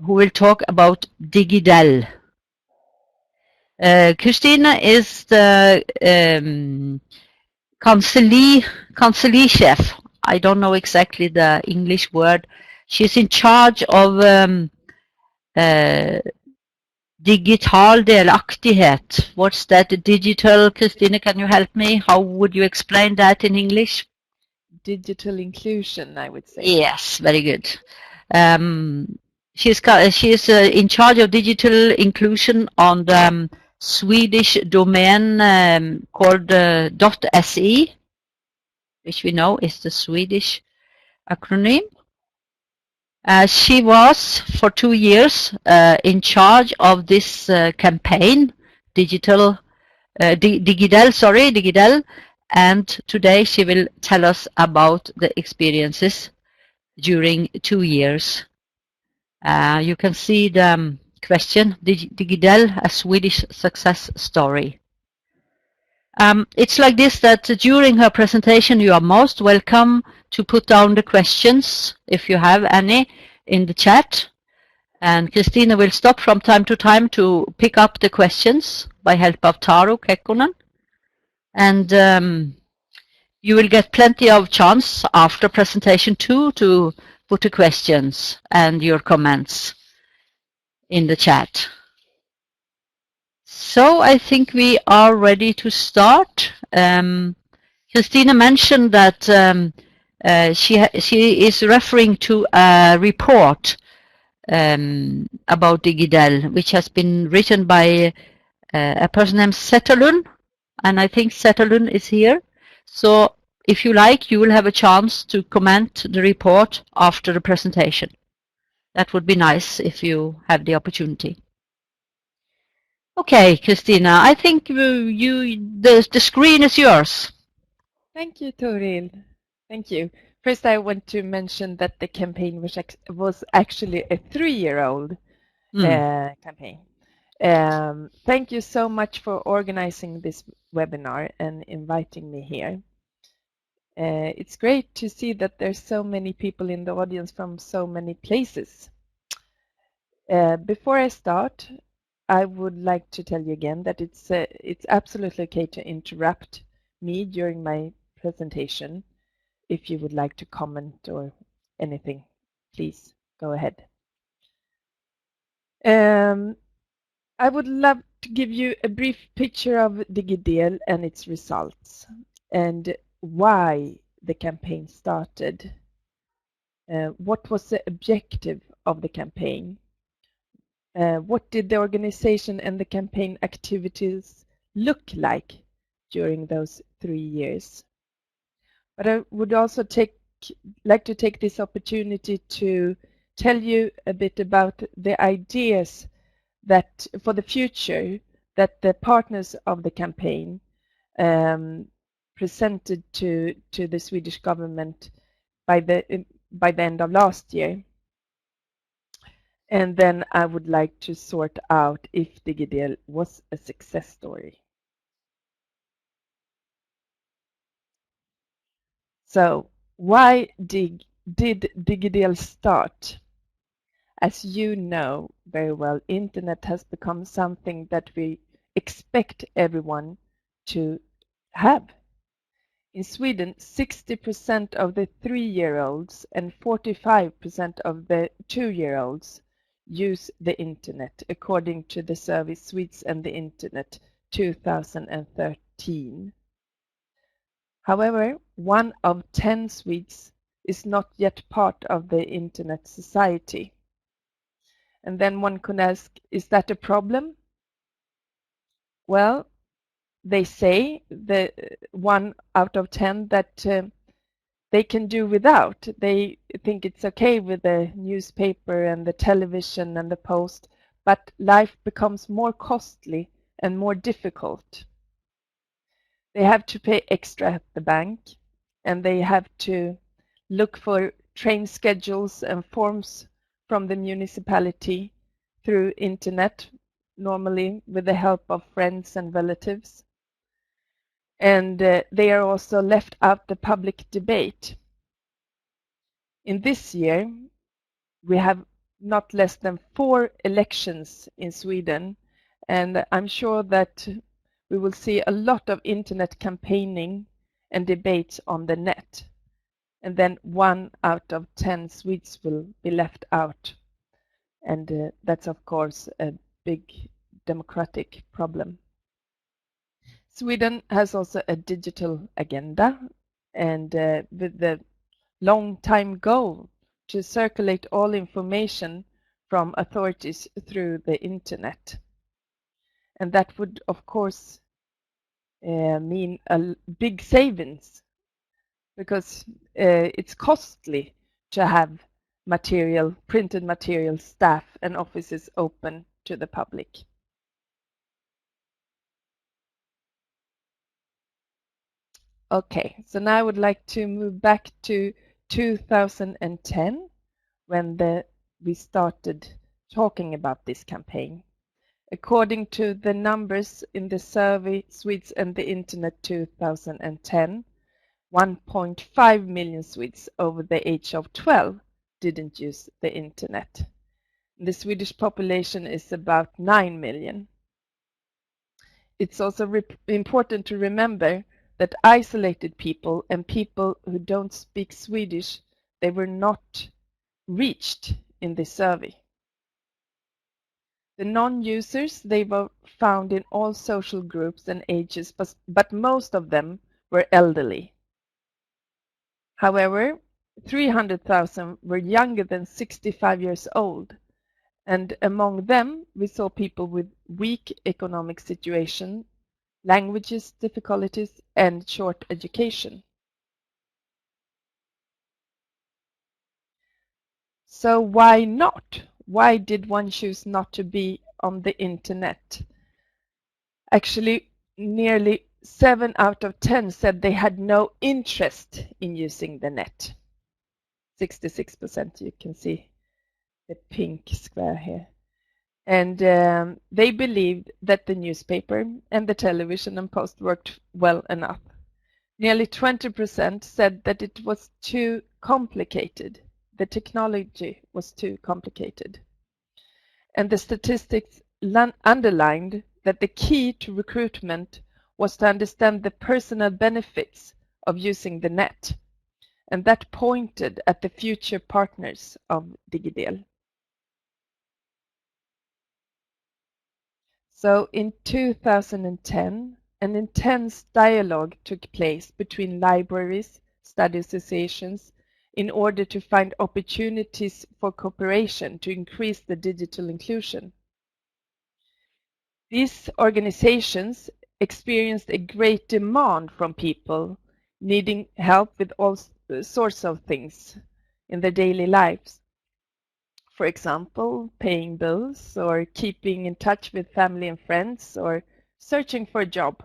who will talk about Digidel. Christina is the counselee chef. I don't know exactly the English word. She's in charge of digital delaktighet. What's that? Digital, Christina, can you help me? How would you explain that in English? Digital inclusion, I would say. Yes, very good. She's in charge of digital inclusion on the Swedish domain called .se, which we know is the Swedish acronym. She was for 2 years in charge of this campaign, Digidel, and today she will tell us about the experiences during 2 years. You can see the question, Digidel, a Swedish success story. It's like this, that during her presentation you are most welcome to put down the questions, if you have any, in the chat. And Christina will stop from time to time to pick up the questions by help of Taru Kekkonen. And you will get plenty of chance after presentation 2 to put the questions and your comments in the chat. So I think we are ready to start. Christina mentioned that she is referring to a report about Digidel, which has been written by a person named Zetterlund, and I think Zetterlund is here. So if you like, you will have a chance to comment the report after the presentation. That would be nice if you have the opportunity. Okay, Christina, I think the screen is yours. Thank you, Toril. Thank you. First, I want to mention that the campaign was actually a 3-year-old campaign. Thank you so much for organizing this webinar and inviting me here. It's great to see that there's so many people in the audience from so many places. Before I start, I would like to tell you again that it's absolutely okay to interrupt me during my presentation. If you would like to comment or anything, please go ahead. I would love to give you a brief picture of Digidel and its results and why the campaign started. What was the objective of the campaign? What did the organization and the campaign activities look like during those 3 years? But I would also like to take this opportunity to tell you a bit about the ideas that for the future that the partners of the campaign presented to the Swedish government by the end of last year. And then I would like to sort out if Digidel was a success story. So why did Digidel start? As you know very well, internet has become something that we expect everyone to have. In Sweden, 60% of the 3-year-olds and 45% of the 2-year-olds use the internet, according to the survey Swedes and the Internet 2013. However, 1 of 10 Swedes is not yet part of the internet society. And then one could ask, is that a problem? Well, they say, the 1 out of 10, that they can do without. They think it's okay with the newspaper and the television and the post, but life becomes more costly and more difficult. They have to pay extra at the bank, and they have to look for train schedules and forms from the municipality through internet, normally with the help of friends and relatives. And they are also left out the public debate. In this year, we have not less than 4 elections in Sweden, and I'm sure that we will see a lot of internet campaigning and debates on the net. And then 1 out of 10 Swedes will be left out. And that's, of course, a big democratic problem. Sweden has also a digital agenda, and with the long time goal to circulate all information from authorities through the internet. And that would, of course, mean a big savings, because it's costly to have printed material, staff and offices open to the public. Okay, so now I would like to move back to 2010 when we started talking about this campaign. According to the numbers in the survey Swedes and the Internet 2010, 1.5 million Swedes over the age of 12 didn't use the Internet. The Swedish population is about 9 million. It's also important to remember that isolated people and people who don't speak Swedish, they were not reached in this survey. The non-users, they were found in all social groups and ages, but most of them were elderly. However, 300,000 were younger than 65 years old, and among them we saw people with weak economic situation, languages difficulties, and short education. So why not? Why did one choose not to be on the internet? Actually, nearly 7 out of 10 said they had no interest in using the net. 66%, you can see the pink square here. And they believed that the newspaper and the television and post worked well enough. Nearly 20% said that it was too complicated. The technology was too complicated. And the statistics underlined that the key to recruitment was to understand the personal benefits of using the net. And that pointed at the future partners of Digidel. So in 2010, an intense dialogue took place between libraries, study associations, in order to find opportunities for cooperation to increase the digital inclusion. These organizations experienced a great demand from people needing help with all sorts of things in their daily lives. For example, paying bills or keeping in touch with family and friends or searching for a job.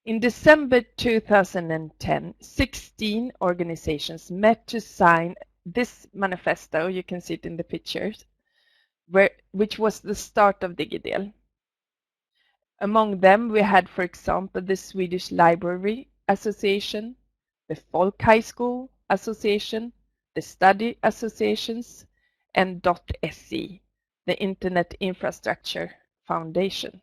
In December 2010, 16 organizations met to sign this manifesto, you can see it in the pictures, which was the start of Digidel. Among them we had, for example, the Swedish Library Association, the Folk High School Association, the Study Associations, and .se, the Internet Infrastructure Foundation.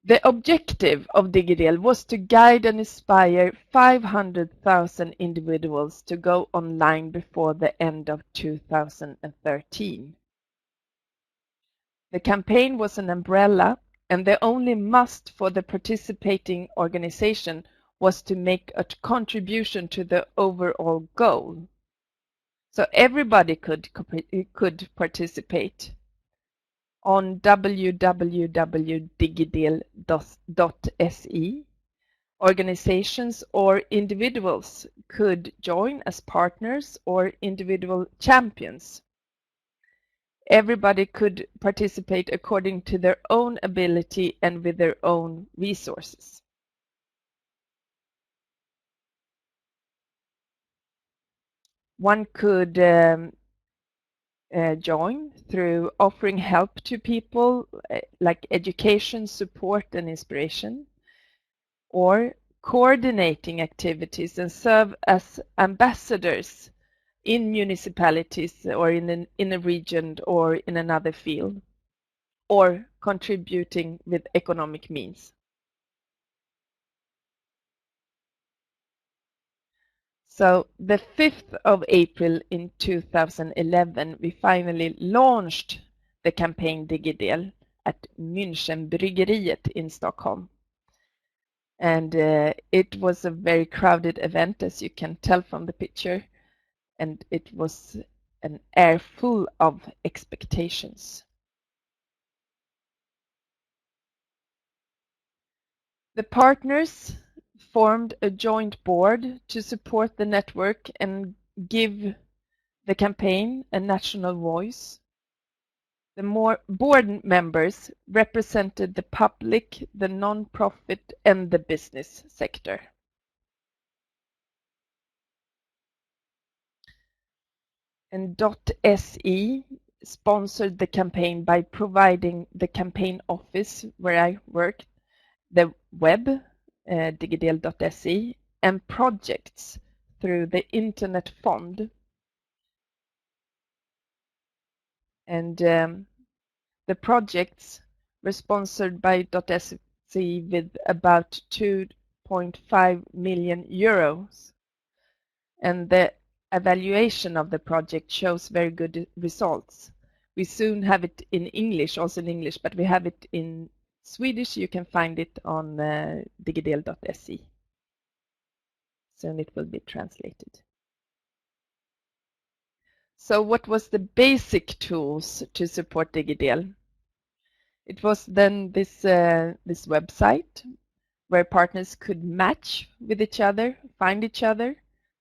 The objective of Digidel was to guide and inspire 500,000 individuals to go online before the end of 2013. The campaign was an umbrella, and the only must for the participating organization was to make a contribution to the overall goal. So everybody could participate. On www.digidel.se, organizations or individuals could join as partners or individual champions. Everybody could participate according to their own ability and with their own resources. One could join through offering help to people like education, support and inspiration, or coordinating activities and serve as ambassadors in municipalities or in a region or in another field, or contributing with economic means. So the 5th of April in 2011, we finally launched the campaign Digidel at Münchenbryggeriet in Stockholm. And it was a very crowded event, as you can tell from the picture, and it was an air full of expectations. The partners formed a joint board to support the network and give the campaign a national voice. The board members represented the public, the non-profit, and the business sector. And .se sponsored the campaign by providing the campaign office where I worked, the web, digidel.se, and projects through the Internet Fund. And the projects were sponsored by .se with about 2.5 million euros. And the evaluation of the project shows very good results. We soon have it in English, also in English, but we have it in Swedish. You can find it on digidel.se. Soon it will be translated. So what was the basic tools to support Digidel? It was then this website where partners could match with each other, find each other.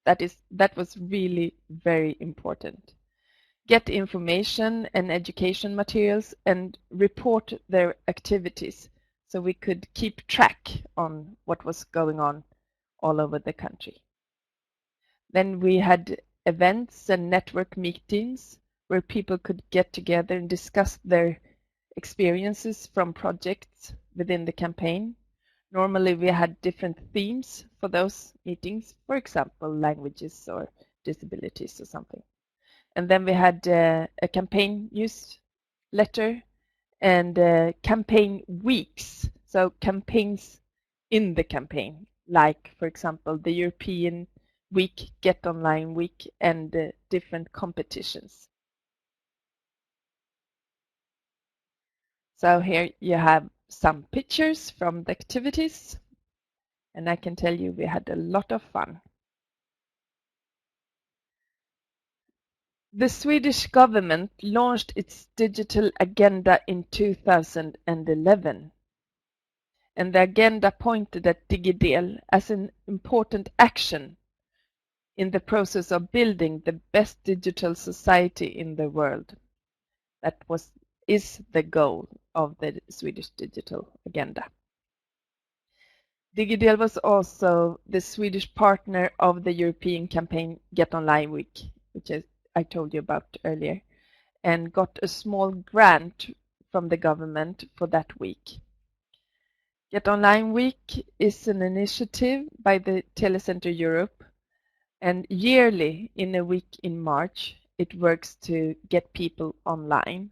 That was really very important. Get information and education materials and report their activities so we could keep track on what was going on all over the country. Then we had events and network meetings where people could get together and discuss their experiences from projects within the campaign. Normally we had different themes for those meetings, for example, languages or disabilities or something. And then we had a campaign newsletter and campaign weeks, so campaigns in the campaign, like, for example, the European Week, Get Online Week, and different competitions. So here you have some pictures from the activities, and I can tell you we had a lot of fun. The Swedish government launched its digital agenda in 2011, and the agenda pointed at Digidel as an important action in the process of building the best digital society in the world. That is the goal of the Swedish digital agenda. Digidel was also the Swedish partner of the European campaign Get Online Week, which I told you about earlier, and got a small grant from the government for that week. Get Online Week is an initiative by the Telecenter Europe, and yearly in a week in March it works to get people online.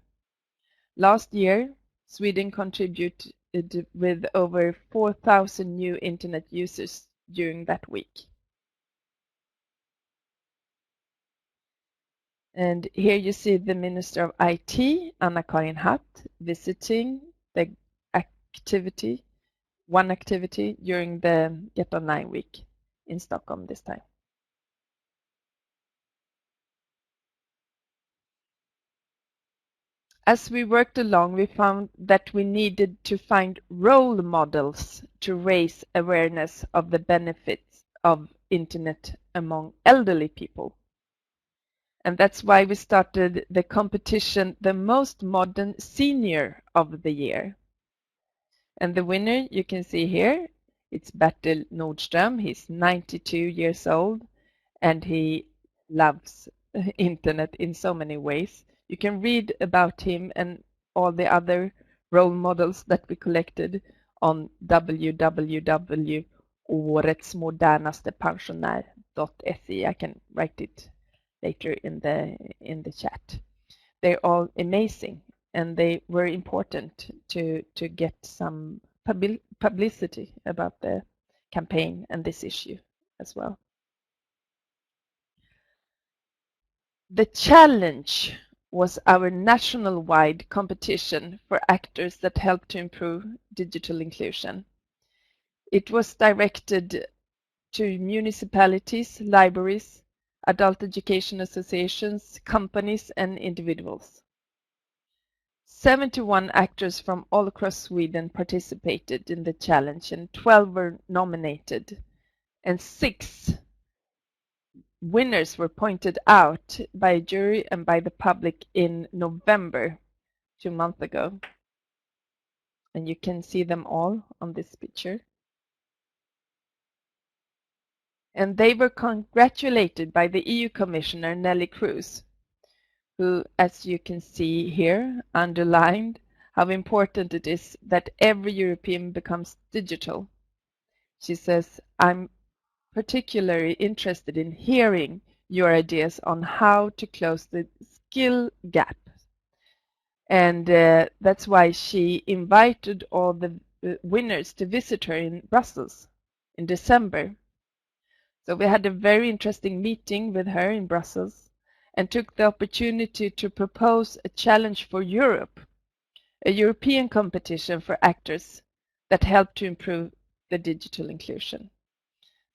Last year, Sweden contributed with over 4,000 new internet users during that week. And here you see the Minister of IT, Anna-Karin Hatt, visiting the activity, one activity during the Get Online Week in Stockholm this time. As we worked along, we found that we needed to find role models to raise awareness of the benefits of internet among elderly people. And that's why we started the competition, The Most Modern Senior of the Year. And the winner you can see here, it's Bertil Nordström. He's 92 years old and he loves internet in so many ways. You can read about him and all the other role models that we collected on www.all.se. årets modernaste pensionär.se. I can write it later in the chat. They're all amazing, and they were important to get some publicity about the campaign and this issue as well. The challenge was our national-wide competition for actors that help to improve digital inclusion. It was directed to municipalities, libraries, adult education associations, companies, and individuals. 71 actors from all across Sweden participated in the challenge, and 12 were nominated, and 6 winners were pointed out by a jury and by the public in November, 2 months ago. And you can see them all on this picture. And they were congratulated by the EU Commissioner Nelly Cruz, who, as you can see here, underlined how important it is that every European becomes digital. She says, "I'm particularly interested in hearing your ideas on how to close the skill gap." And that's why she invited all the winners to visit her in Brussels in December. So we had a very interesting meeting with her in Brussels and took the opportunity to propose a challenge for Europe, a European competition for actors that help to improve the digital inclusion.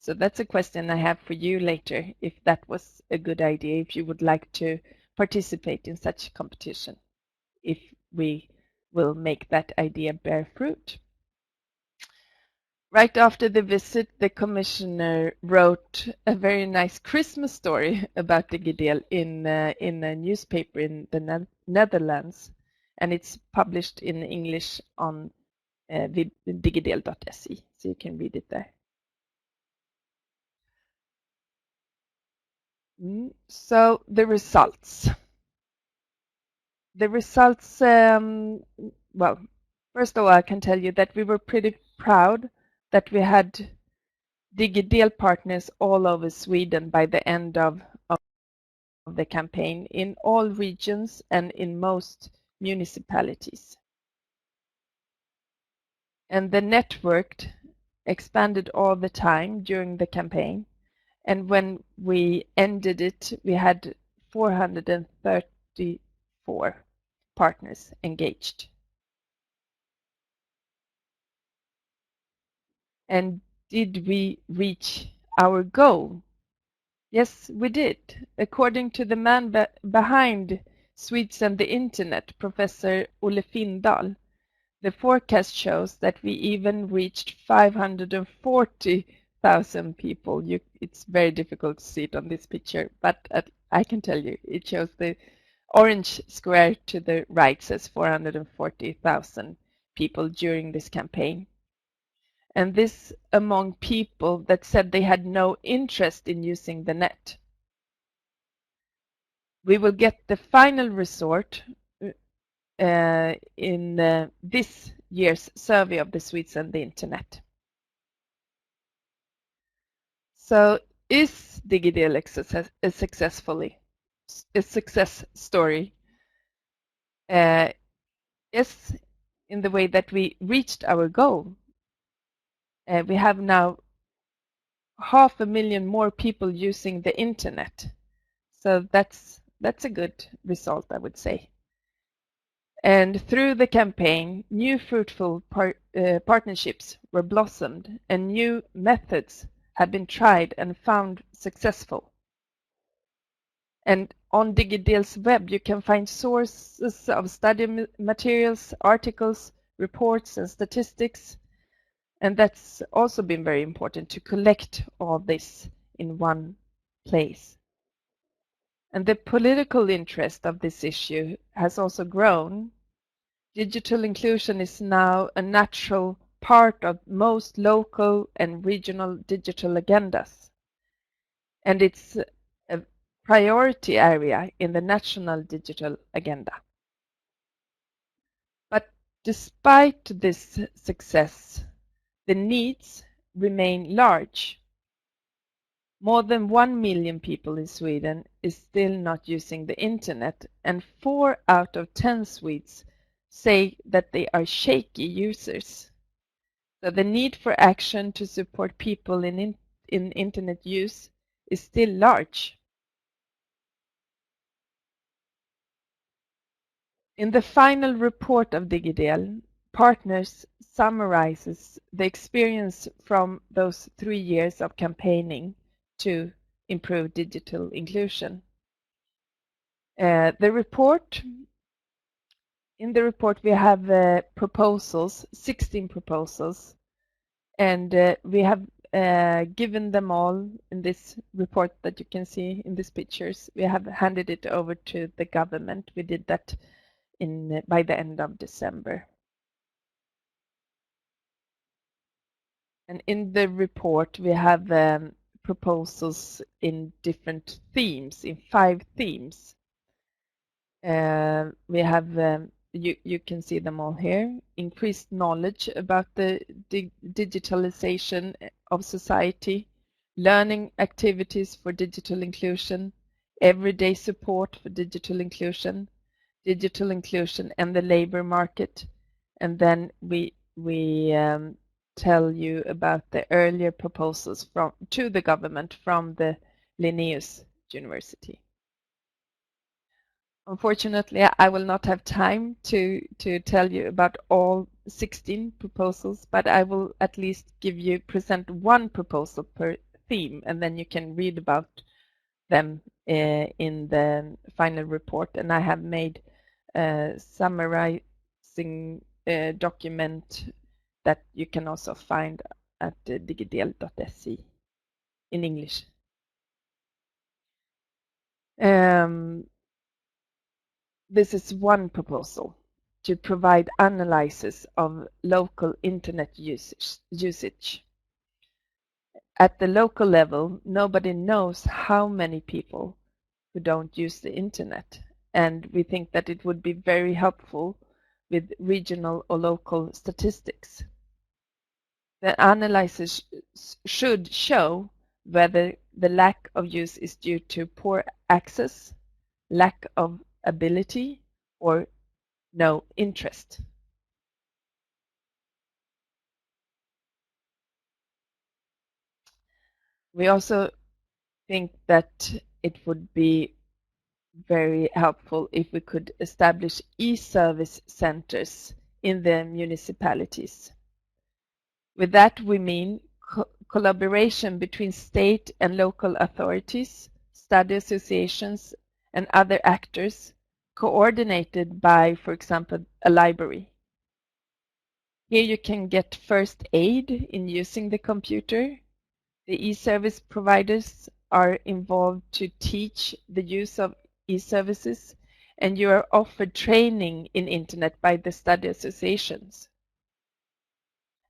So that's a question I have for you later, if that was a good idea, if you would like to participate in such a competition, if we will make that idea bear fruit. Right after the visit, the commissioner wrote a very nice Christmas story about Digidel in a newspaper in the Netherlands, and it's published in English on digidel.se, so you can read it there. So the results. The results, well, first of all, I can tell you that we were pretty proud that we had Digidel partners all over Sweden by the end of the campaign, in all regions and in most municipalities. And the network expanded all the time during the campaign, and when we ended it, we had 434 partners engaged. And did we reach our goal? Yes, we did. According to the man behind Swedes and the Internet, Professor Olle Findahl, the forecast shows that we even reached 540,000 people. It's very difficult to see it on this picture, but I can tell you, it shows the orange square to the right says 440,000 people during this campaign. And this among people that said they had no interest in using the net. We will get the final result in this year's survey of the Swedes and the Internet. So is Digidel a success story? Yes, in the way that we reached our goal. We have now 500,000 more people using the Internet. So that's a good result, I would say. And through the campaign, new fruitful partnerships were blossomed, and new methods have been tried and found successful. And on Digidel's web, you can find sources of study materials, articles, reports, and statistics. And that's also been very important to collect all this in one place. And the political interest of this issue has also grown. Digital inclusion is now a natural part of most local and regional digital agendas. And it's a priority area in the national digital agenda. But despite this success, the needs remain large. More than 1 million people in Sweden is still not using the internet, and 4 out of 10 Swedes say that they are shaky users. So the need for action to support people in internet use is still large. In the final report of Digidel, Partners summarizes the experience from those 3 years of campaigning to improve digital inclusion. In the report we have proposals, 16 proposals, and we have given them all in this report that you can see in these pictures. We have handed it over to the government. We did that by the end of December. And in the report, we have proposals in different themes, in 5 themes. We have, you can see them all here, increased knowledge about the digitalization of society, learning activities for digital inclusion, everyday support for digital inclusion and the labor market. And then we tell you about the earlier proposals to the government from the Linnaeus University. Unfortunately, I will not have time to tell you about all 16 proposals, but I will at least present one proposal per theme, and then you can read about them in the final report. And I have made a summarizing document that you can also find at digidel.se in English. This is one proposal, to provide analysis of local internet usage. At the local level, nobody knows how many people who don't use the internet, and we think that it would be very helpful with regional or local statistics. The analysis should show whether the lack of use is due to poor access, lack of ability, or no interest. We also think that it would be very helpful if we could establish e-service centers in the municipalities. With that we mean collaboration between state and local authorities, study associations and other actors, coordinated by, for example, a library. Here you can get first aid in using the computer. The e-service providers are involved to teach the use of e-services, and you are offered training in internet by the study associations.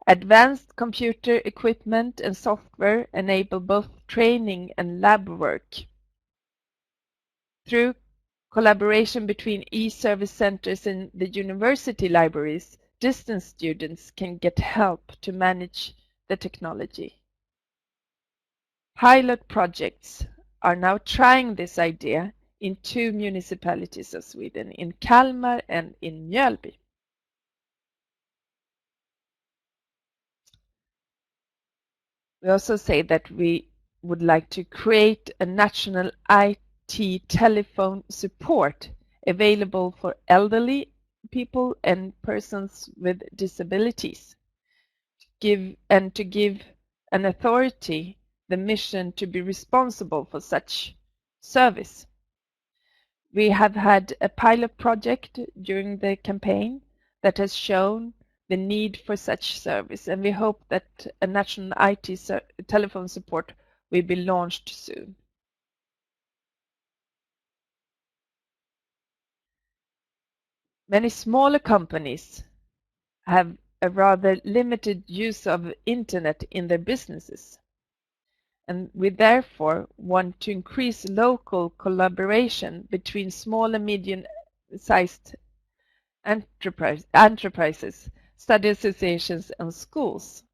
Advanced computer equipment and software enable both training and lab work. Through collaboration between e-service centers and the university libraries, distance students can get help to manage the technology. Pilot projects are now trying this idea in 2 municipalities of Sweden, in Kalmar and in Mjölby. We also say that we would like to create a national IT telephone support available for elderly people and persons with disabilities, to give an authority the mission to be responsible for such service. We have had a pilot project during the campaign that has shown the need for such service, and we hope that a national IT telephone support will be launched soon. Many smaller companies have a rather limited use of internet in their businesses, and we therefore want to increase local collaboration between small and medium-sized enterprises, study associations and schools.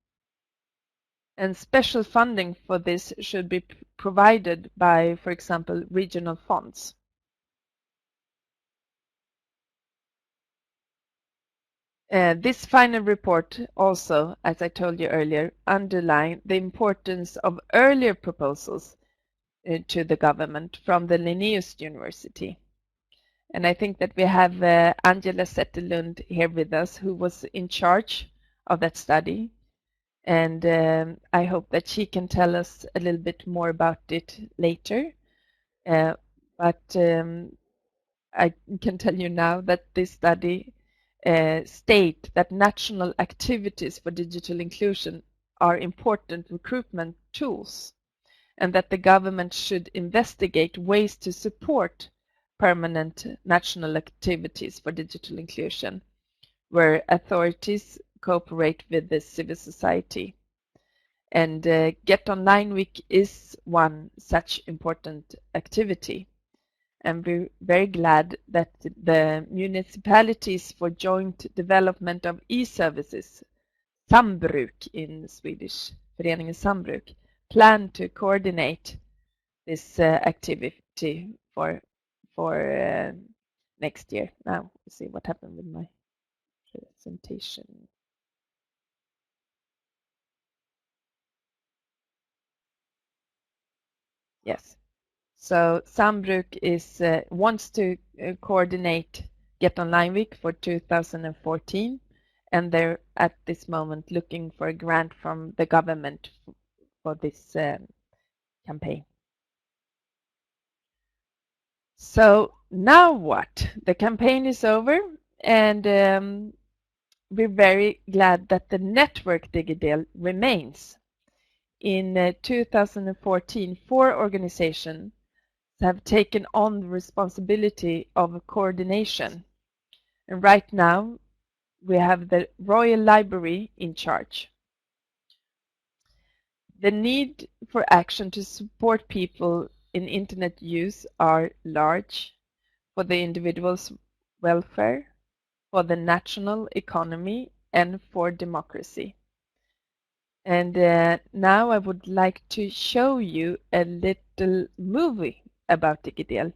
And special funding for this should be provided by, for example, regional funds. This final report also, as I told you earlier, underlined the importance of earlier proposals to the government from the Linnaeus University. And I think that we have Angela Zetterlund here with us, who was in charge of that study. And I hope that she can tell us a little bit more about it later. But I can tell you now that this study state that national activities for digital inclusion are important recruitment tools, and that the government should investigate ways to support permanent national activities for digital inclusion, where authorities cooperate with the civil society. And Get Online Week is one such important activity. And we're very glad that the municipalities for joint development of e-services, Sambruk in Swedish, Föreningen Sambruk, plan to coordinate this activity for next year. Now, let's see what happened with my presentation. Yes. So Sambruk is wants to coordinate Get Online Week for 2014, and they're at this moment looking for a grant from the government for this campaign. So now what? The campaign is over, and we're very glad that the network Digidel remains. In 2014, 4 organizations have taken on the responsibility of coordination. And right now, we have the Royal Library in charge. The need for action to support people in internet use are large for the individual's welfare, for the national economy, and for democracy. And now I would like to show you a little movie about Digidel.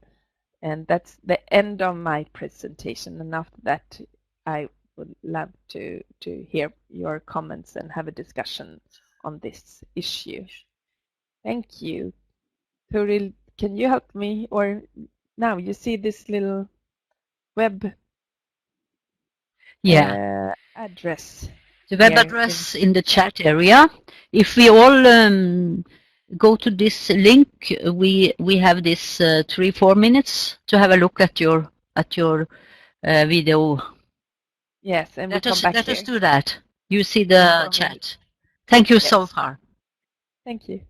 And that's the end of my presentation. And after that, I would love to hear your comments and have a discussion on this issue. Thank you. Toril, can you help me? Or now you see this little web address. The web address in the chat area. If we all go to this link, we have this 3-4 minutes to have a look at your video. Yes, and let us do that. You see the chat. Thank you so far. Thank you.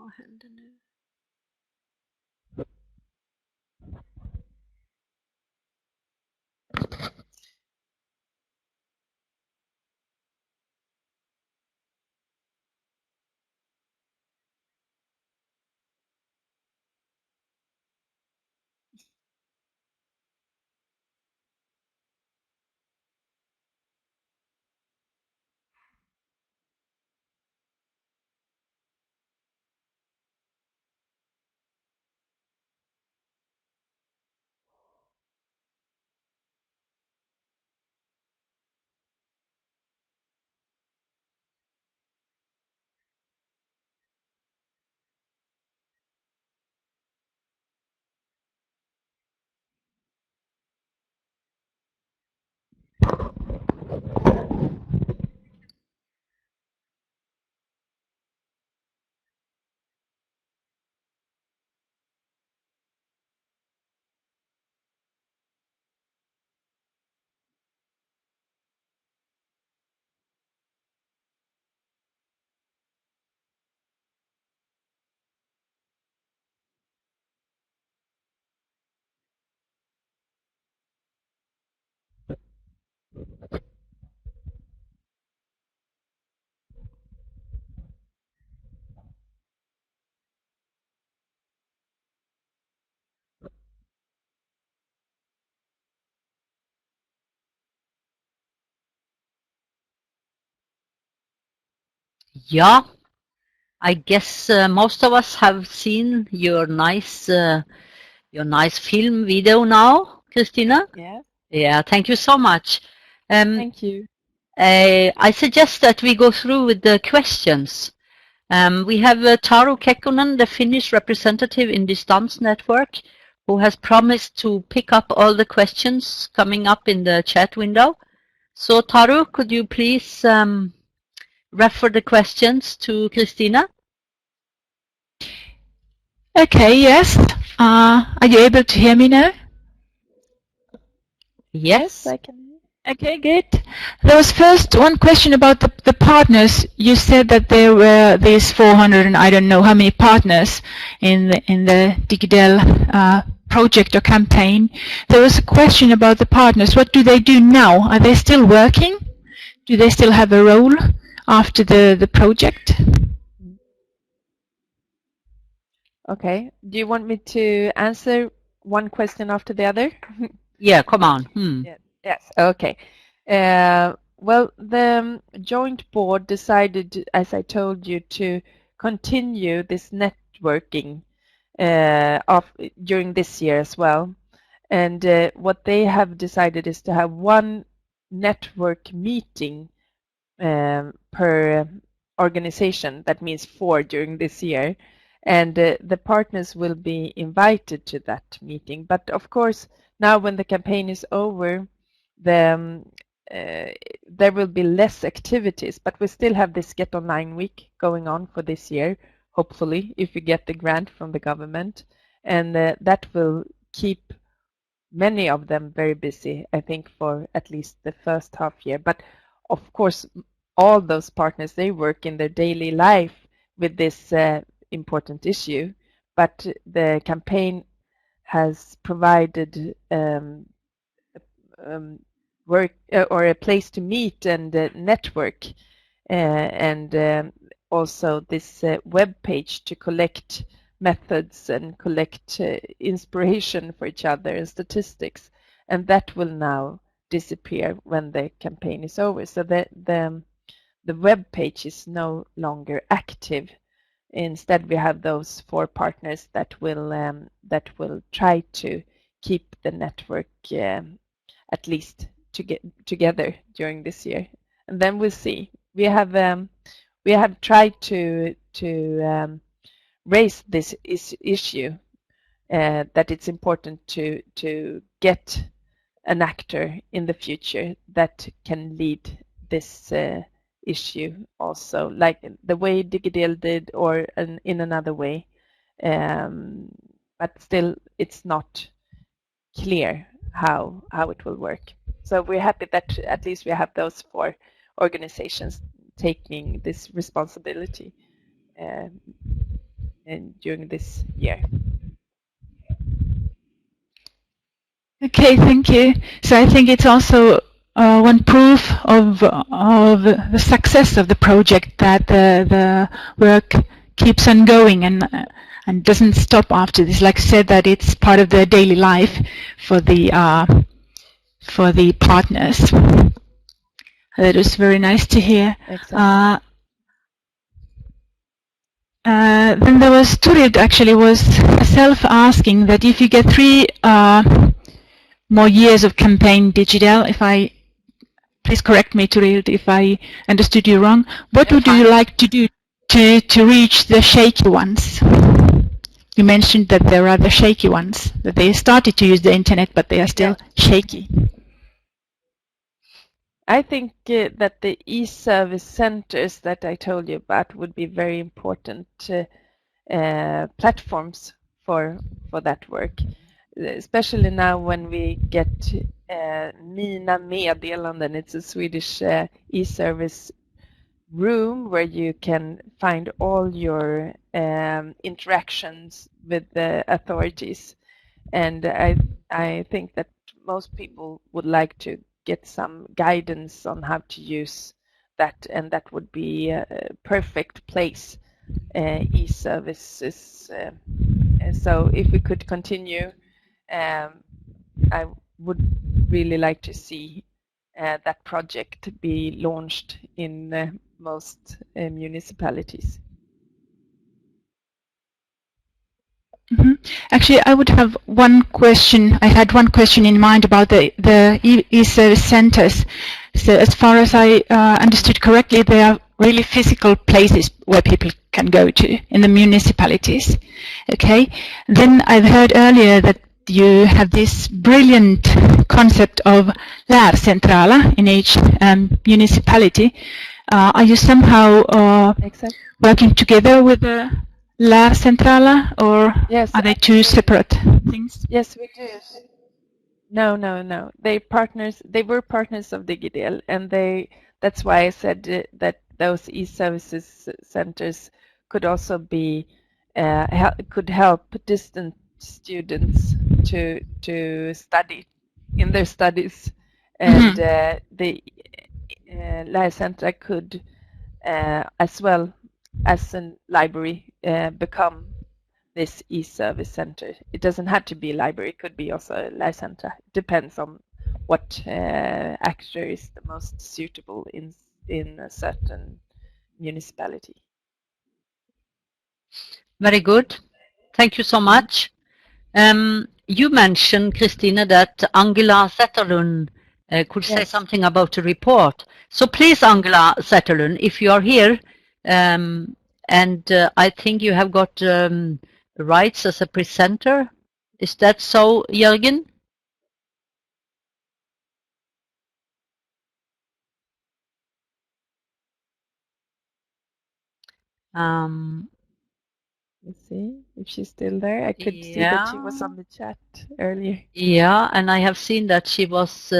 Vad händer nu? Yeah, I guess most of us have seen your nice film video now, Christina. Yeah. Yeah, thank you so much. Thank you. I suggest that we go through with the questions. We have Taru Kekkonen, the Finnish representative in Distance Network, who has promised to pick up all the questions coming up in the chat window. So Taru, could you please refer the questions to Christina? Okay, yes. Are you able to hear me now? Yes. I can. Okay, good. There was first one question about the partners. You said that there were these 400 and I don't know how many partners in the Digidel project or campaign. There was a question about the partners. What do they do now? Are they still working? Do they still have a role after the project? Okay. Do you want me to answer one question after the other? Yeah, come on. Yes. Okay. Well, the joint board decided, as I told you, to continue this networking during this year as well. And what they have decided is to have one network meeting per organization. That means 4 during this year. And the partners will be invited to that meeting. But of course, now when the campaign is over, there will be less activities, but we still have this Get Online week going on for this year, hopefully, if we get the grant from the government. And that will keep many of them very busy, I think, for at least the first half year. But of course, all those partners, they work in their daily life with this important issue. But the campaign has provided work or a place to meet and network, and also this web page to collect methods and collect inspiration for each other and statistics, and that will now disappear when the campaign is over. So the web page is no longer active. Instead, we have those 4 partners that will try to keep the network at least together during this year, and then we'll see. We have tried to raise this issue that it's important to get an actor in the future that can lead this issue also, like the way Digidel did or in another way. But still, it's not clear how it will work. So we're happy that at least we have those 4 organizations taking this responsibility. during this year. Okay, thank you. So I think it's also one proof of the success of the project that the work keeps on going and doesn't stop after this. Like I said, that it's part of their daily life for the partners. That was very nice to hear. Exactly. Then there was Turid actually was self-asking that if you get 3 more years of campaign Digidel, please correct me, Turid, if I understood you wrong, what would you like to do to reach the shaky ones? You mentioned that there are the shaky ones, that they started to use the internet, but they are still shaky. I think that the e-service centers that I told you about would be very important platforms for that work, especially now when we get Mina Meddelanden. It's a Swedish e-service room where you can find all your interactions with the authorities, and I think that most people would like to get some guidance on how to use that, and that would be a perfect place, e-services. So if we could continue, I would really like to see that project be launched in most municipalities. Actually, I would have one question. I had one question in mind about the e-service centers. So as far as I understood correctly, they are really physical places where people can go to in the municipalities. Okay. Then I've heard earlier that you have this brilliant concept of lärcentraler in each municipality. Are you somehow working together with the lärcentraler, or Yes, are they two separate things? Yes, we do. No. They partners. They were partners of Digidel, and that's why I said that those e-services centers could also be could help distant students to study in their studies, and the lärcentra could as well as a library become this e-service center. It doesn't have to be a library, it could be also a lärcentra. It depends on what actor is the most suitable in a certain municipality. Very good. Thank you so much. You mentioned, Christina, that Angela Zetterlund could say something about the report. So please, Angela Zetterlund, if you are here, and I think you have got rights as a presenter. Is that so, Jörgen? Let's see if she's still there. I could see that she was on the chat earlier. Yeah, and I have seen that she was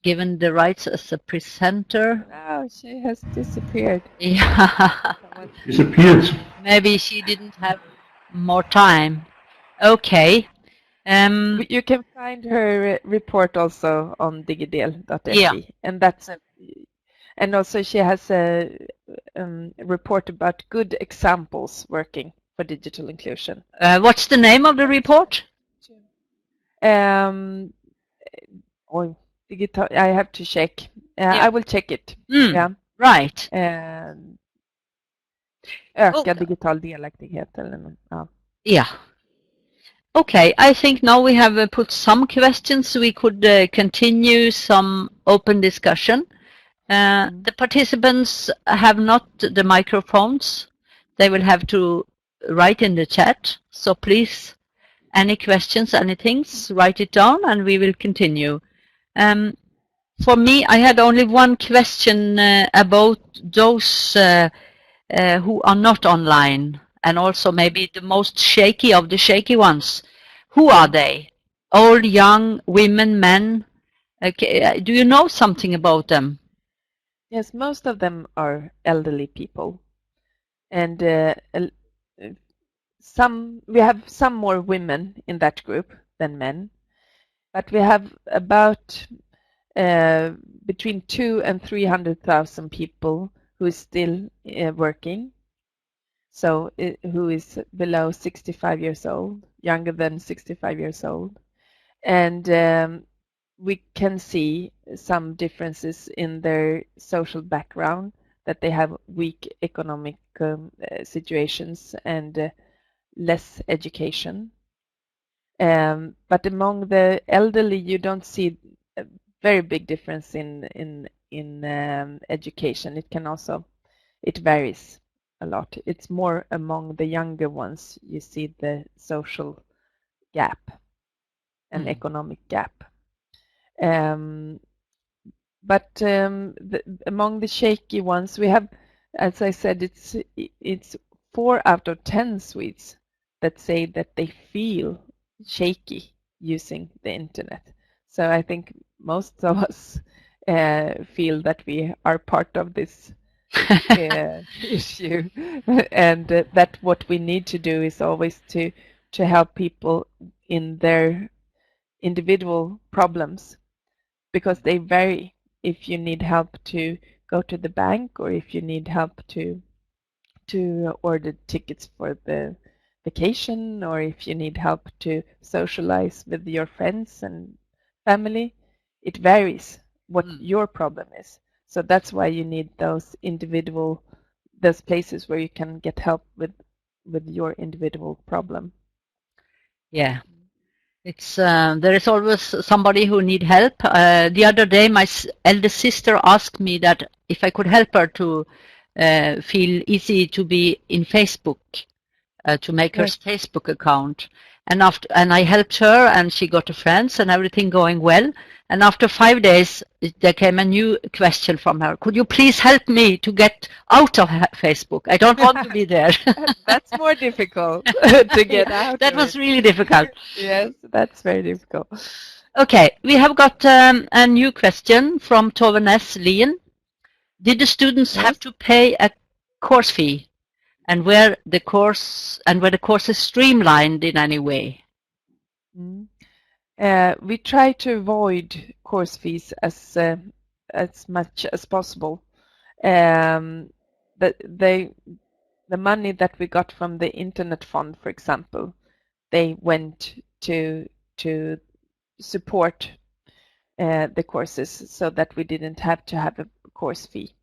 given the rights as a presenter. Oh, she has disappeared. Yeah. Disappeared. Maybe she didn't have more time. Okay. You can find her report also on digidel.se, and that's and also she has a report about good examples working for digital inclusion. What's the name of the report? Digital. I have to check. I will check it. Yeah. Right. Öka digital delaktighet eller något. Yeah. Okay, I think now we have put some questions. We could continue some open discussion. The participants have not the microphones. They will have to write in the chat. So please, any questions, anything, write it down and we will continue. For me, I had only one question about those who are not online, and also maybe the most shaky of the shaky ones. Who are they? Old, young, women, men? Okay. Do you know something about them? Yes, most of them are elderly people, and we have some more women in that group than men, but we have about between 200,000 and 300,000 people who is still working. So who is below 65 years old, younger than 65 years old. And we can see some differences in their social background, that they have weak economic situations and less education. But among the elderly, you don't see a very big difference in education. It varies a lot. It's more among the younger ones you see the social gap and economic gap. But among the shaky ones, we have, as I said, it's 4 out of 10 Swedes that say that they feel shaky using the internet. So I think most of us feel that we are part of this issue, and that what we need to do is always to help people in their individual problems, because they vary. If you need help to go to the bank, or if you need help to order tickets for the vacation, or if you need help to socialize with your friends and family, it varies what your problem is. So that's why you need those places where you can get help with your individual problem. Yeah. It's there is always somebody who need help. The other day, my eldest sister asked me that if I could help her to feel easy to be in Facebook, to make her Facebook account. And I helped her, and she got her friends, and everything going well. And after 5 days, there came a new question from her. Could you please help me to get out of Facebook? I don't want to be there. That's more difficult to get out. That was really difficult. Yes, that's very difficult. Okay, we have got a new question from Tovenes Lien. Did the students have to pay a course fee? And where the course is streamlined in any way? We try to avoid course fees as much as possible. The money that we got from the Internet Fund, for example, they went to support the courses, so that we didn't have to have a course fee.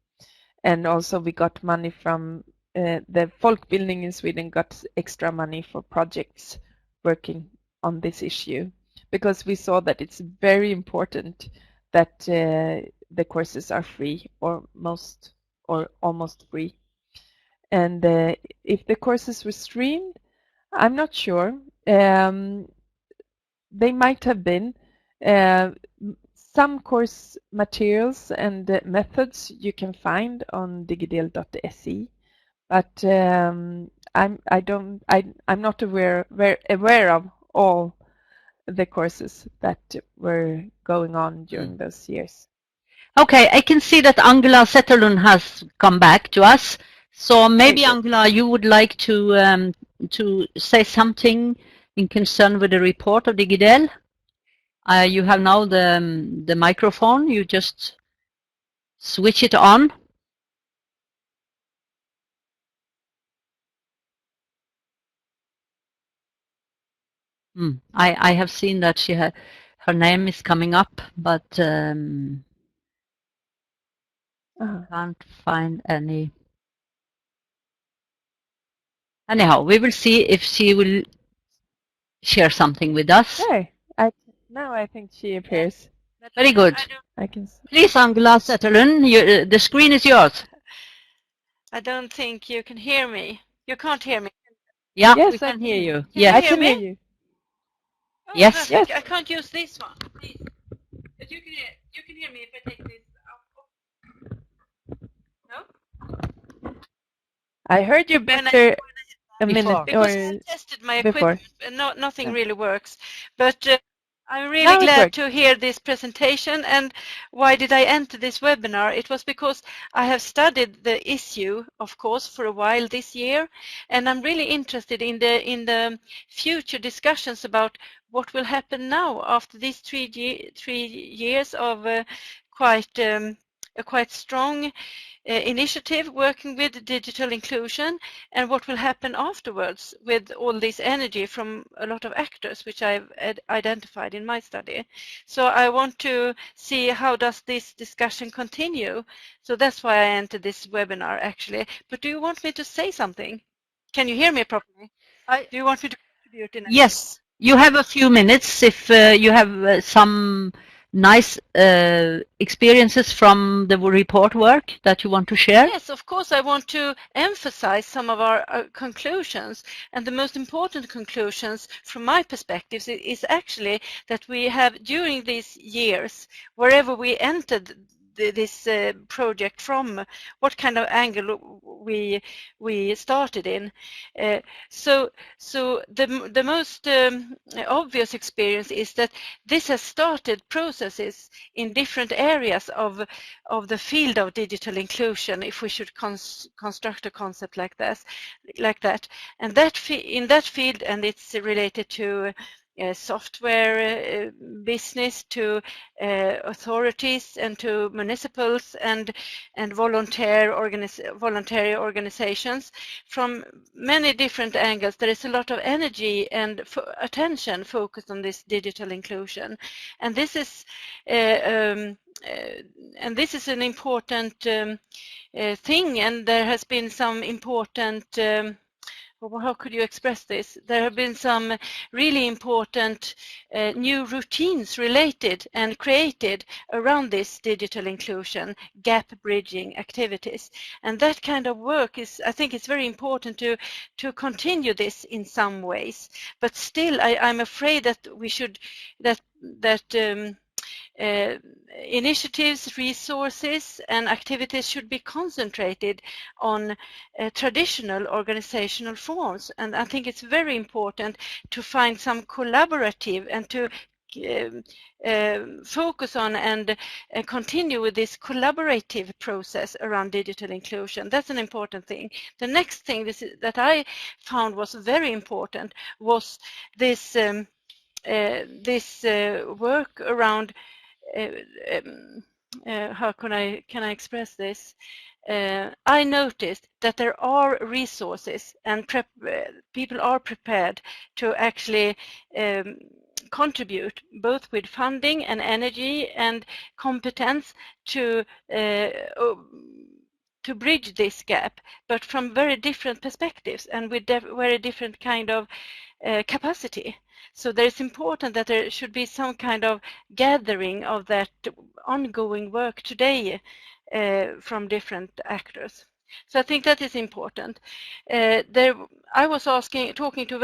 And also we got money from the folkbildning in Sweden, got extra money for projects working on this issue, because we saw that it's very important that the courses are free, or almost free. And if the courses were streamed, I'm not sure. They might have been. Some course materials and methods you can find on digidel.se, but I'm not aware of all the courses that were going on during those years. Okay, I can see that Angela Zetterlund has come back to us. So maybe, Angela, you would like to say something in concern with the report of Digidel. You have now the microphone. You just switch it on. I have seen that her name is coming up, but can't find any. Anyhow, we will see if she will share something with us. Okay. Now I think she appears. Very good. I can. Please, Angela Zetterlund, the screen is yours. I don't think you can hear me. You can't hear me. Yeah, Yes, we can hear you. Can Yes, you I hear can me? hear you. Oh, yes. perfect. I can't use this one. Please. But you can hear me if I take this out. No? I heard you better a minute Because or I tested my before. equipment and nothing really works. But I'm really Now it glad works. to hear this presentation. And why did I enter this webinar? It was because I have studied the issue, of course, for a while this year, and I'm really interested in the future discussions about what will happen now after these 3 years of a quite strong initiative working with digital inclusion, and what will happen afterwards with all this energy from a lot of actors, which I've identified in my study. So I want to see how does this discussion continue. So that's why I entered this webinar, actually. But do you want me to say something? Can you hear me properly? Do you want me to contribute in any way? Yes, you have a few minutes if you have some nice experiences from the report work that you want to share. Yes, of course, I want to emphasize some of our conclusions. And the most important conclusions from my perspective is actually that we have, during these years, wherever we entered this project from, what kind of angle we started in. So the most obvious experience is that this has started processes in different areas of the field of digital inclusion, if we should construct a concept like that, and in that field, and it's related to software business, to authorities, and to municipals, and voluntary organizations. From many different angles, there is a lot of energy and attention focused on this digital inclusion, and this is an important thing, and there has been some important how could you express this? There have been some really important new routines related and created around this digital inclusion, gap bridging activities. And that kind of work is, I think it's very important to continue this in some ways. But still, I'm afraid that we should, initiatives, resources, and activities should be concentrated on traditional organizational forms. And I think it's very important to find some collaborative and to focus on and continue with this collaborative process around digital inclusion. That's an important thing. The next thing that I found was very important was this work around how can I express this? I noticed that there are resources and people are prepared to actually contribute both with funding and energy and competence to bridge this gap, but from very different perspectives and with very different kind of capacity. So there is important that there should be some kind of gathering of that ongoing work today from different actors. So I think that is important. I was talking to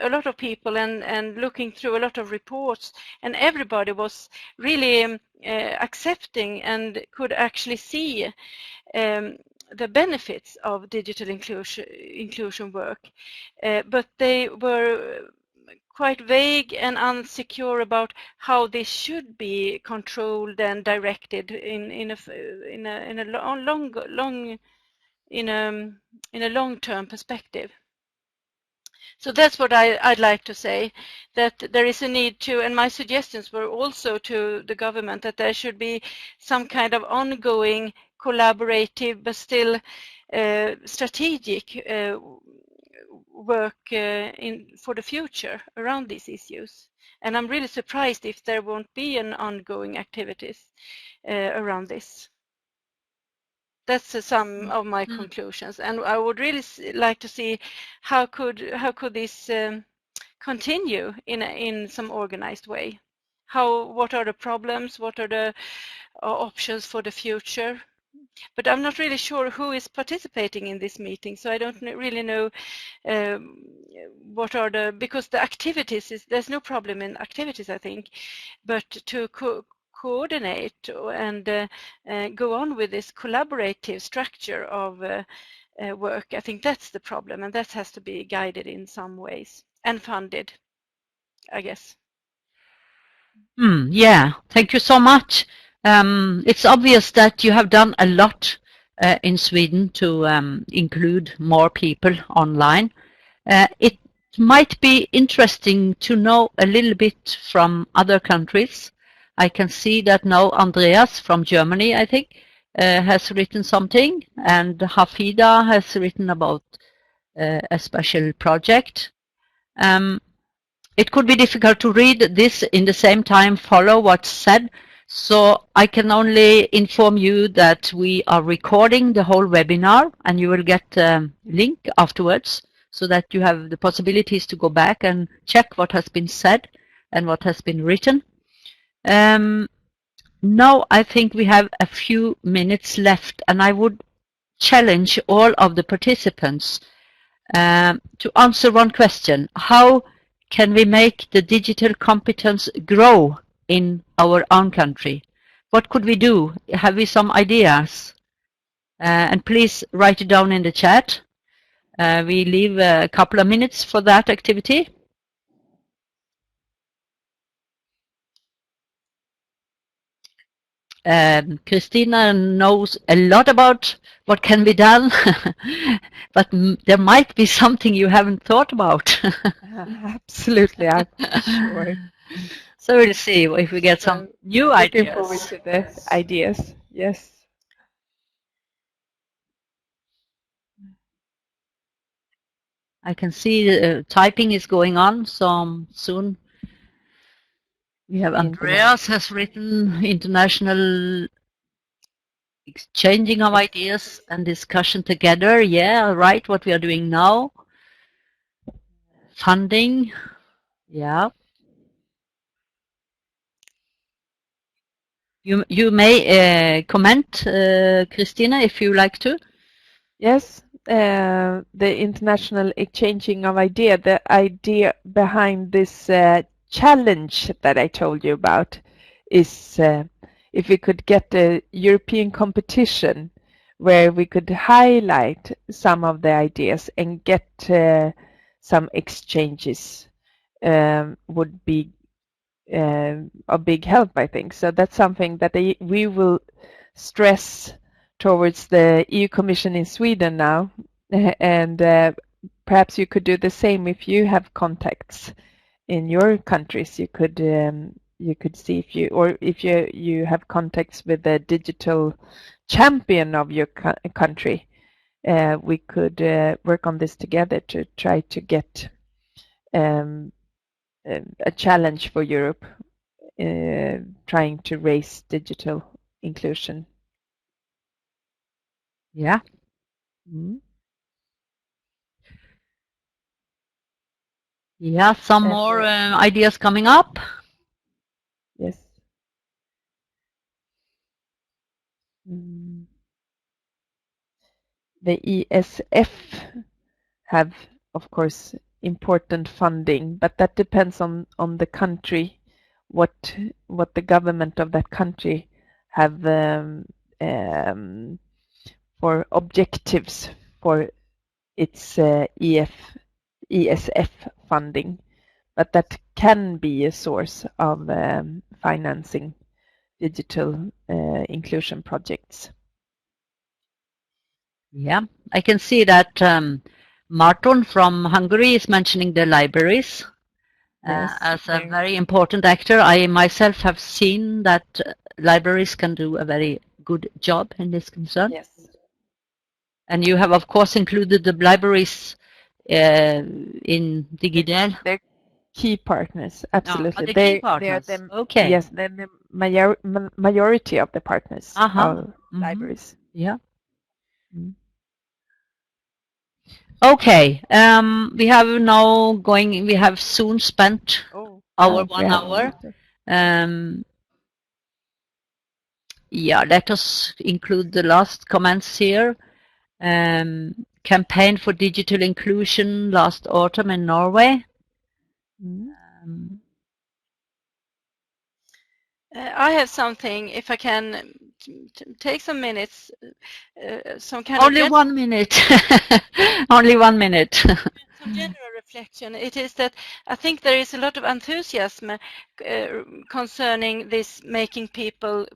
a lot of people and looking through a lot of reports, and everybody was really accepting and could actually see the benefits of digital inclusion work, but they were quite vague and unsecure about how this should be controlled and directed in a long-term perspective. So that's what I'd like to say, that there is a need to, and my suggestions were also to the government, that there should be some kind of ongoing collaborative but still strategic work for the future around these issues. And I'm really surprised if there won't be an ongoing activities around this. That's some of my conclusions, and I would really like to see how could this continue in some organized way. What are the problems? What are the options for the future? But I'm not really sure who is participating in this meeting, so I don't really know what are because the activities there's no problem in activities, I think, but to coordinate and go on with this collaborative structure of work, I think that's the problem, and that has to be guided in some ways and funded, I guess. Yeah, thank you so much. It's obvious that you have done a lot in Sweden to include more people online. It might be interesting to know a little bit from other countries. I can see that now Andreas from Germany, I think, has written something, and Hafida has written about a special project. It could be difficult to read this in the same time, follow what's said, so I can only inform you that we are recording the whole webinar and you will get a link afterwards so that you have the possibilities to go back and check what has been said and what has been written. Now I think we have a few minutes left and I would challenge all of the participants to answer one question. How can we make the digital competence grow in our own country? What could we do? Have we some ideas? And please write it down in the chat. We leave a couple of minutes for that activity. Christina knows a lot about what can be done, but there might be something you haven't thought about. Absolutely, I'm sure. So we'll see if we get some new Looking ideas. forward to the ideas. Yes. I can see typing is going on, so soon we have Andreas has written international exchanging of ideas and discussion together. Yeah, right, what we are doing now. Funding, yeah. You may comment, Christina, if you like to. Yes, the international exchanging of idea, the idea behind this challenge that I told you about is if we could get a European competition where we could highlight some of the ideas and get some exchanges would be a big help, I think. So that's something that we will stress towards the EU Commission in Sweden now, and perhaps you could do the same if you have contacts in your countries. You could see if you have contacts with the digital champion of your country. We could work on this together to try to get a challenge for Europe, trying to raise digital inclusion. Yeah. Mm. Yeah, some more ideas coming up. Yes. The ESF have, of course, important funding, but that depends on the country, what the government of that country have for objectives for its ESF funding, but that can be a source of financing digital inclusion projects. Yeah, I can see that Marton from Hungary is mentioning the libraries as a very important actor. I myself have seen that libraries can do a very good job in this concern. Yes. And you have, of course, included the libraries in Digidel. They're key partners, absolutely. Oh, the key partners. They are the, okay. Yes, they're the majority of the partners of libraries. Yeah. Okay. We have now we have soon spent our 1 hour. Yeah, let us include the last comments here. Campaign for digital inclusion last autumn in Norway. I have something, if I can take some minutes, some kind Only of 1 minute. Only 1 minute. some general reflections reflection. It is that I think there is a lot of enthusiasm concerning this making people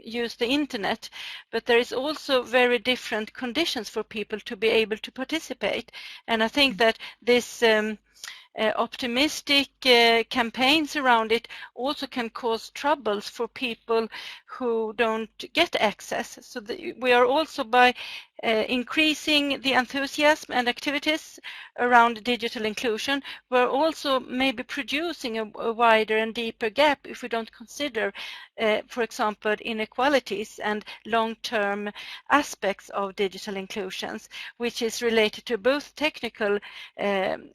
use the internet, but there is also very different conditions for people to be able to participate. And I think that this optimistic campaigns around it also can cause troubles for people who don't get access. So we are also, by increasing the enthusiasm and activities around digital inclusion, we're also maybe producing a wider and deeper gap if we don't consider, for example, inequalities and long-term aspects of digital inclusions, which is related to both technical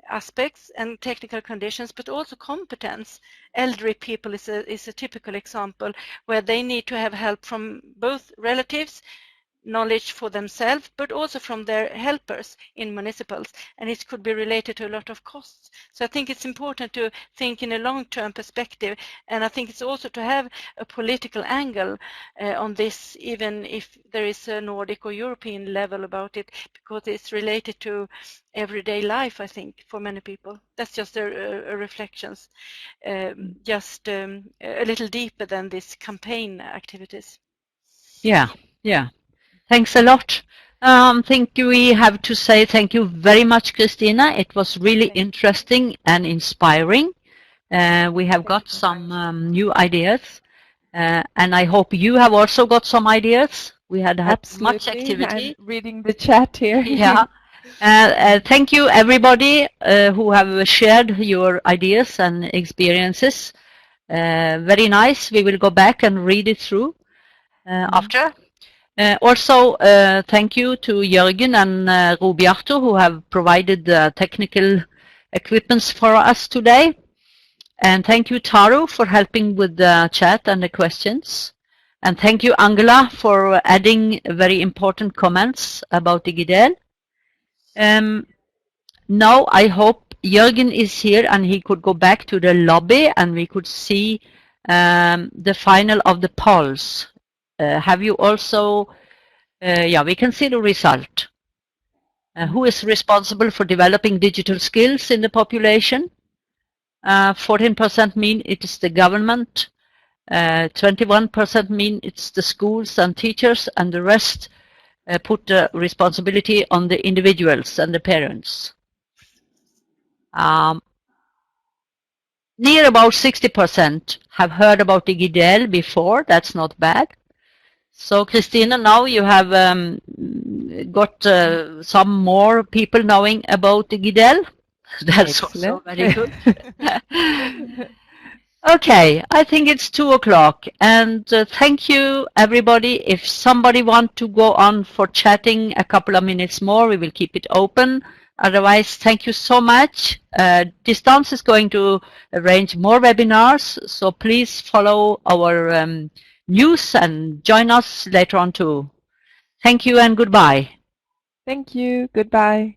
aspects and technical conditions, but also competence. Elderly people is a typical example where they need to have help from both relatives, knowledge for themselves, but also from their helpers in municipals, and it could be related to a lot of costs. So I think it's important to think in a long-term perspective, and I think it's also to have a political angle on this, even if there is a Nordic or European level about it, because it's related to everyday life, I think, for many people. That's just a reflections, just a little deeper than this campaign activities. Yeah, yeah. Thanks a lot. Think we have to say thank you very much, Christina. It was really interesting and inspiring. We have got some new ideas, and I hope you have also got some ideas. We had much activity. I'm reading the chat here. Yeah. Thank you, everybody who have shared your ideas and experiences. Very nice. We will go back and read it through after. Also, thank you to Jörgen and Robiarto, who have provided the technical equipments for us today. And thank you, Taru, for helping with the chat and the questions. And thank you, Angela, for adding very important comments about Digidel. Now I hope Jörgen is here and he could go back to the lobby and we could see the final of the polls. Have you also, yeah, we can see the result. Who is responsible for developing digital skills in the population? 14% mean it is the government, 21% mean it's the schools and teachers, and the rest put the responsibility on the individuals and the parents. Near about 60% have heard about Digidel before. That's not bad. So, Christina, now you have got some more people knowing about Digidel. That's also very good. Okay, I think it's 2 o'clock, and thank you, everybody. If somebody wants to go on for chatting a couple of minutes more, we will keep it open. Otherwise, thank you so much. Distance is going to arrange more webinars, so please follow our news and join us later on too. Thank you and goodbye. Thank you. Goodbye.